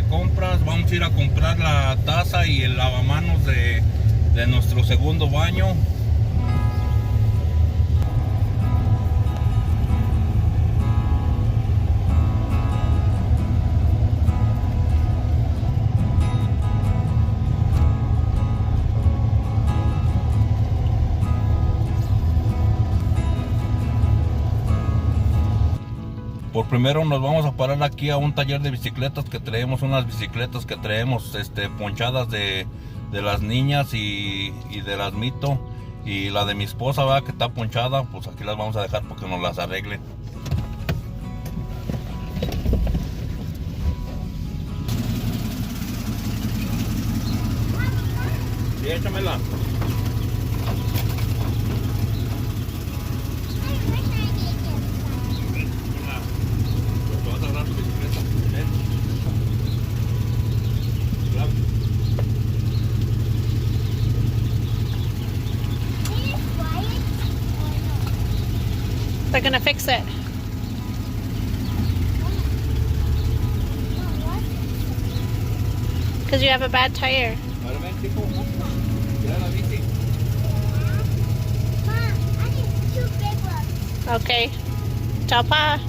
compras. Vamos a ir a comprar la taza y el lavamanos de nuestro segundo baño. Por primero nos vamos a parar aquí a un taller de bicicletas que traemos, unas bicicletas que traemos ponchadas de las niñas y de las Mito, y la de mi esposa, ¿verdad?, que está ponchada. Pues aquí las vamos a dejar porque nos las arreglen. Sí, échamela. They're gonna fix it. Because you have a bad tire. Okay. Tell Pa.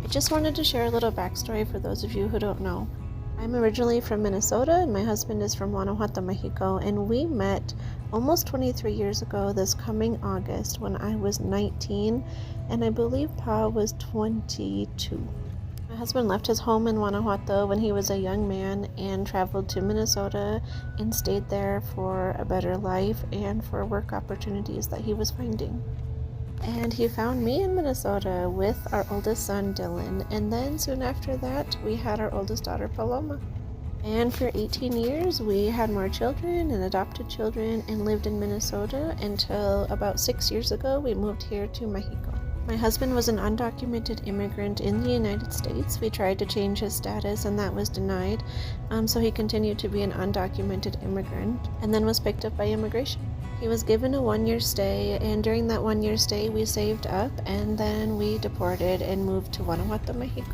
Just wanted to share a little backstory for those of you who don't know. I'm originally from Minnesota and my husband is from Guanajuato, Mexico, and we met almost 23 years ago this coming August when I was 19 and I believe Pa was 22. My husband left his home in Guanajuato when he was a young man and traveled to Minnesota and stayed there for a better life and for work opportunities that he was finding. And he found me in Minnesota with our oldest son, Dylan. And then soon after that, we had our oldest daughter, Paloma. And for 18 years, we had more children and adopted children and lived in Minnesota until about 6 years ago, we moved here to Mexico. My husband was an undocumented immigrant in the United States. We tried to change his status and that was denied. So he continued to be an undocumented immigrant and then was picked up by immigration. He was given a 1-year stay, and during that 1-year stay we saved up and then we deported and moved to Guanajuato, Mexico.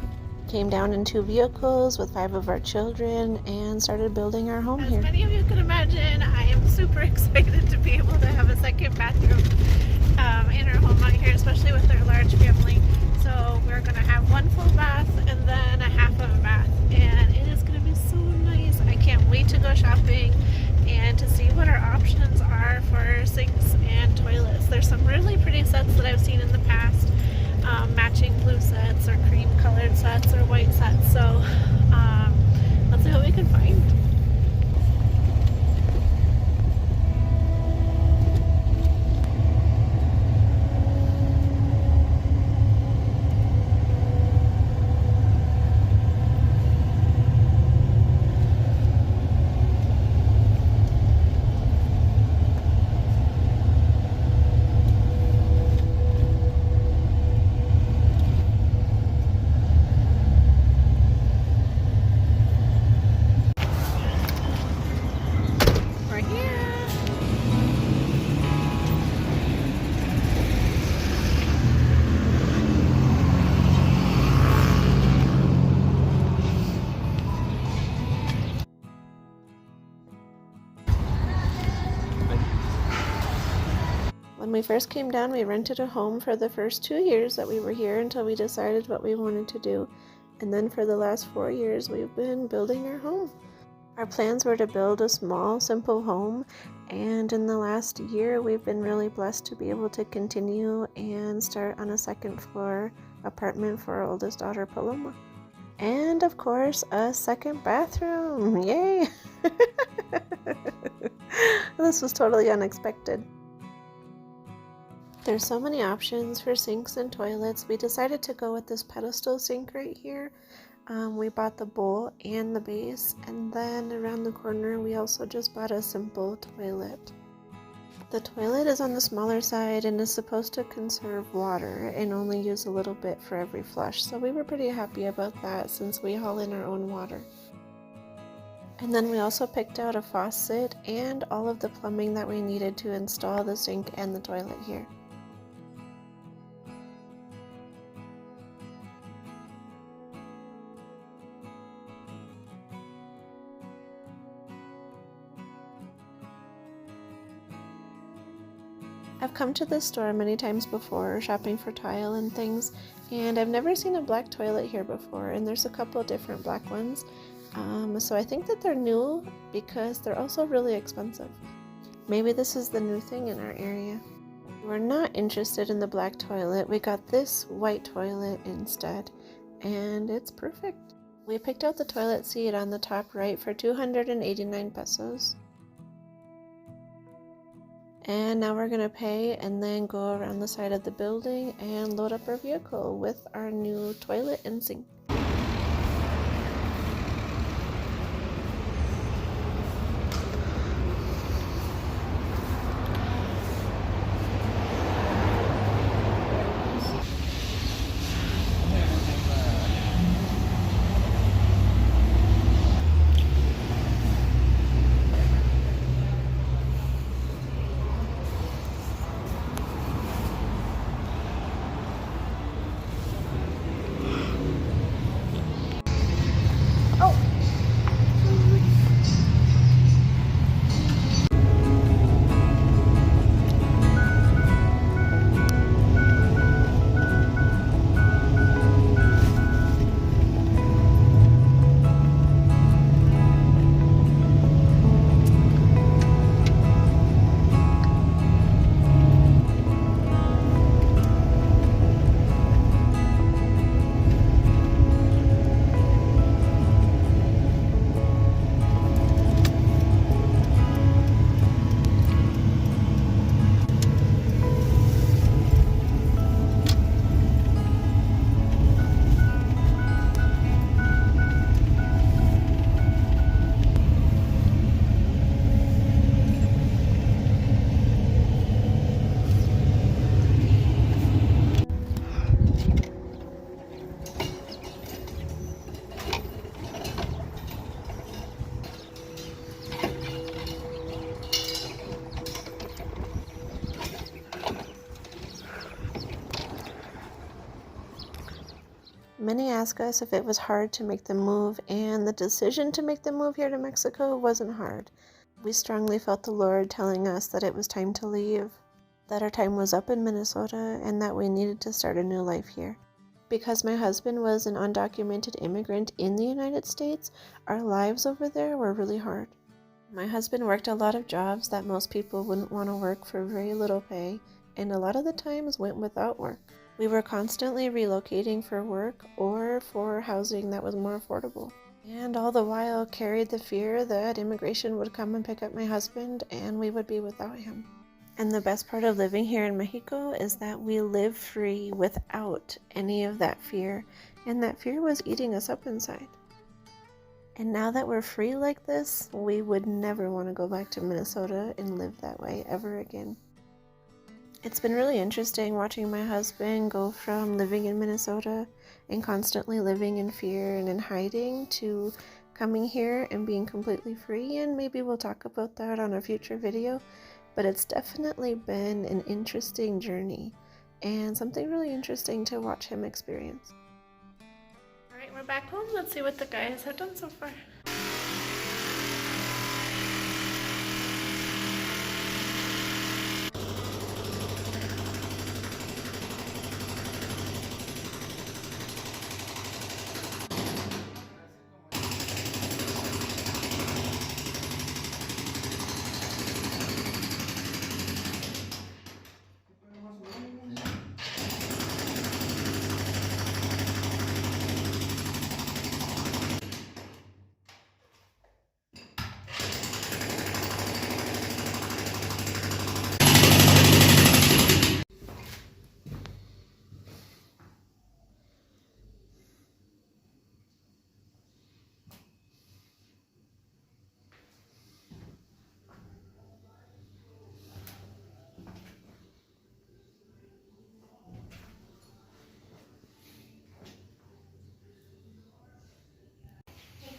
Came down in 2 vehicles with 5 of our children and started building our home here. As many of you can imagine, I am super excited to be able to have a second bathroom in our home out here, especially with our large family. So we're going to have 1 full bath and then a half of a bath, and it is going to be so nice. I can't wait to go shopping and to see what our options are for sinks and toilets. There's some really pretty sets that I've seen in the past, matching blue sets or cream colored sets or white sets, so let's see what we can find. When we first came down, we rented a home for the first 2 years that we were here until we decided what we wanted to do. And then for the last 4 years, we've been building our home. Our plans were to build a small, simple home. And in the last year, we've been really blessed to be able to continue and start on a 2nd floor apartment for our oldest daughter, Paloma. And of course, a 2nd bathroom. Yay! This was totally unexpected. There's so many options for sinks and toilets. We decided to go with this pedestal sink right here. We bought the bowl and the base, and then around the corner we also just bought a simple toilet. The toilet is on the smaller side and is supposed to conserve water and only use a little bit for every flush, so we were pretty happy about that since we haul in our own water. And then we also picked out a faucet and all of the plumbing that we needed to install the sink and the toilet here. I've come to this store many times before, shopping for tile and things, and I've never seen a black toilet here before, and there's a couple different black ones. So I think that they're new because they're also really expensive. Maybe this is the new thing in our area. We're not interested in the black toilet. We got this white toilet instead, and it's perfect. We picked out the toilet seat on the top right for 289 pesos. And now we're gonna pay and then go around the side of the building and load up our vehicle with our new toilet and sink. Many ask us if it was hard to make the move, and the decision to make the move here to Mexico wasn't hard. We strongly felt the Lord telling us that it was time to leave, that our time was up in Minnesota, and that we needed to start a new life here. Because my husband was an undocumented immigrant in the United States, our lives over there were really hard. My husband worked a lot of jobs that most people wouldn't want to work for very little pay, and a lot of the times went without work. We were constantly relocating for work or for housing that was more affordable, and all the while carried the fear that immigration would come and pick up my husband and we would be without him. And the best part of living here in Mexico is that we live free without any of that fear, and that fear was eating us up inside. And now that we're free like this, we would never want to go back to Minnesota and live that way ever again. It's been really interesting watching my husband go from living in Minnesota and constantly living in fear and in hiding to coming here and being completely free, and maybe we'll talk about that on a future video, but it's definitely been an interesting journey and something really interesting to watch him experience. Alright, we're back home. Let's see what the guys have done so far.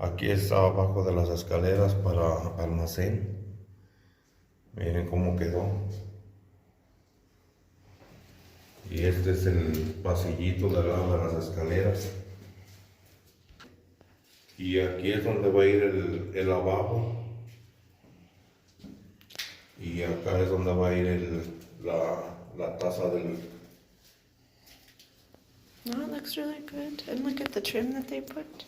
Aquí está abajo de las escaleras para almacén. Miren cómo quedó. Y este es el pasillito de al lado de las escaleras. Y aquí es donde va a ir el lavabo. Y acá es donde va a ir la taza del... No, it looks really good. And look at the trim that they put.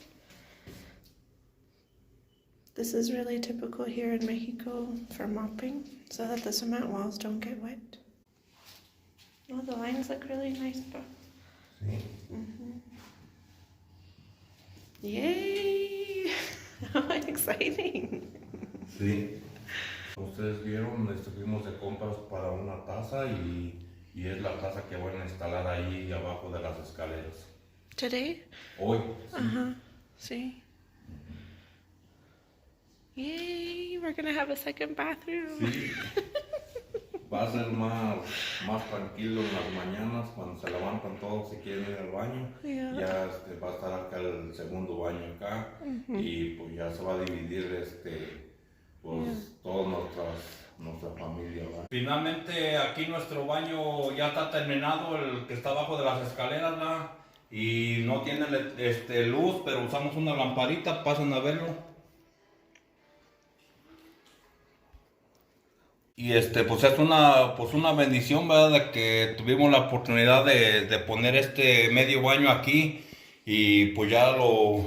This is really typical here in Mexico for mopping, so that the cement walls don't get wet. Oh, the lines look really nice, but... Sí. Yay! How exciting! Sí. Ustedes vieron, fuimos de compras para una taza y es la taza que van a instalar ahí abajo de las escaleras. Today? Hoy. Sí. Yay! We're gonna have a second bathroom. Sí. Va a ser más tranquilo en las mañanas cuando se levantan todos y quieren ir al baño. Yeah. Ya va a estar acá el segundo baño acá y pues ya se va a dividir toda nuestra familia, ¿verdad? Finalmente aquí nuestro baño ya está terminado, el que está abajo de las escaleras, ¿verdad? Y no tiene luz, pero usamos una lamparita, pasen a verlo. Y pues es una bendición, ¿verdad? De que tuvimos la oportunidad de poner este medio baño aquí y pues ya lo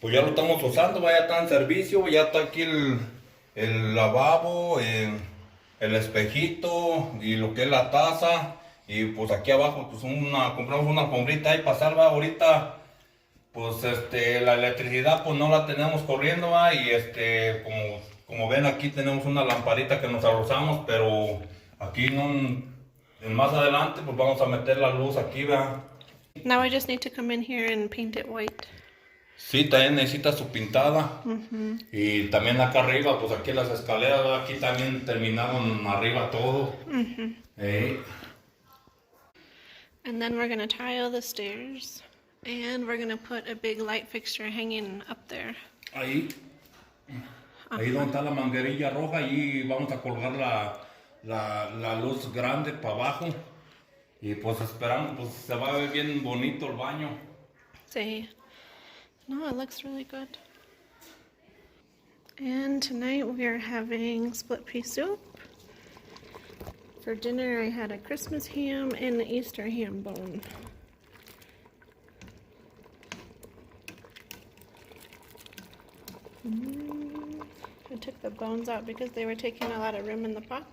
estamos usando, ¿verdad? Ya está en servicio, ya está aquí el lavabo, el espejito y lo que es la taza y pues aquí abajo pues compramos una alfombrita ahí para salvar ahorita. Pues la electricidad pues no la tenemos corriendo, ¿verdad? Y como ven aquí tenemos una lamparita que nos usamos, pero aquí más adelante pues vamos a meter la luz aquí, ¿verdad? Now I just need to come in here and paint it white. Sí, también necesita su pintada. Y también acá arriba, pues aquí las escaleras, ¿verdad? Aquí también terminaron arriba todo. And then we're gonna tile the stairs. And we're gonna put a big light fixture hanging up there. Ahí donde está la manguerilla roja, ahí vamos a colgar la luz grande para abajo. Y pues esperamos, pues se va a ver bien bonito el baño. Sí. No, it looks really good. And tonight we are having split pea soup. For dinner I had a Christmas ham and an Easter ham bone. I took the bones out because they were taking a lot of room in the pot.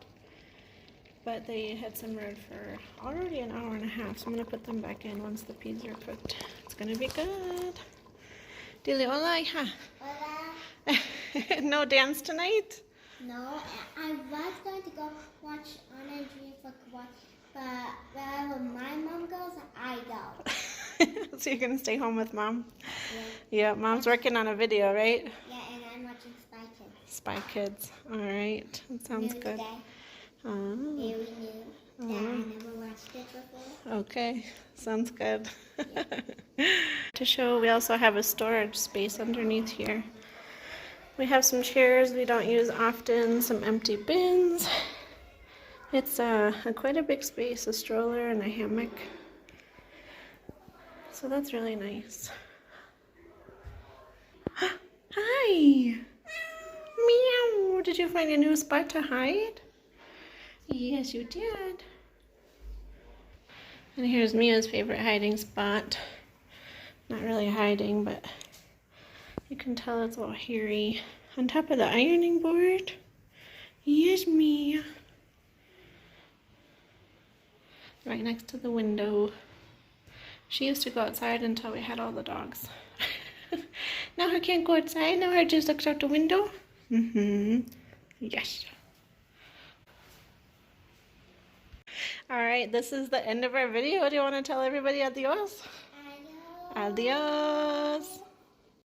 But they had simmered for already an hour and a half, so I'm going to put them back in once the peas are cooked. It's going to be good. Dile hola, hija. Hola. No dance tonight? No, I was going to go watch On a Dream for one, but wherever my mom goes, I go. So you're going to stay home with mom? Yeah, mom's working on a video, right? Yeah, and I'm watching Spy Kids. Spy Kids. All right. That sounds good. Very new. That I never watched it before. Okay, sounds good. To show, we also have a storage space underneath here. We have some chairs we don't use often, some empty bins. It's quite a big space, a stroller and a hammock. So that's really nice. Hi! Meow! Did you find a new spot to hide? Yes, you did. And here's Mia's favorite hiding spot. Not really hiding, but you can tell it's a little hairy. On top of the ironing board. Yes, Mia. Right next to the window. She used to go outside until we had all the dogs. Now her can't go outside. Now her just looks out the window. Yes. Alright, this is the end of our video. Do you want to tell everybody adios? Adios. Adios.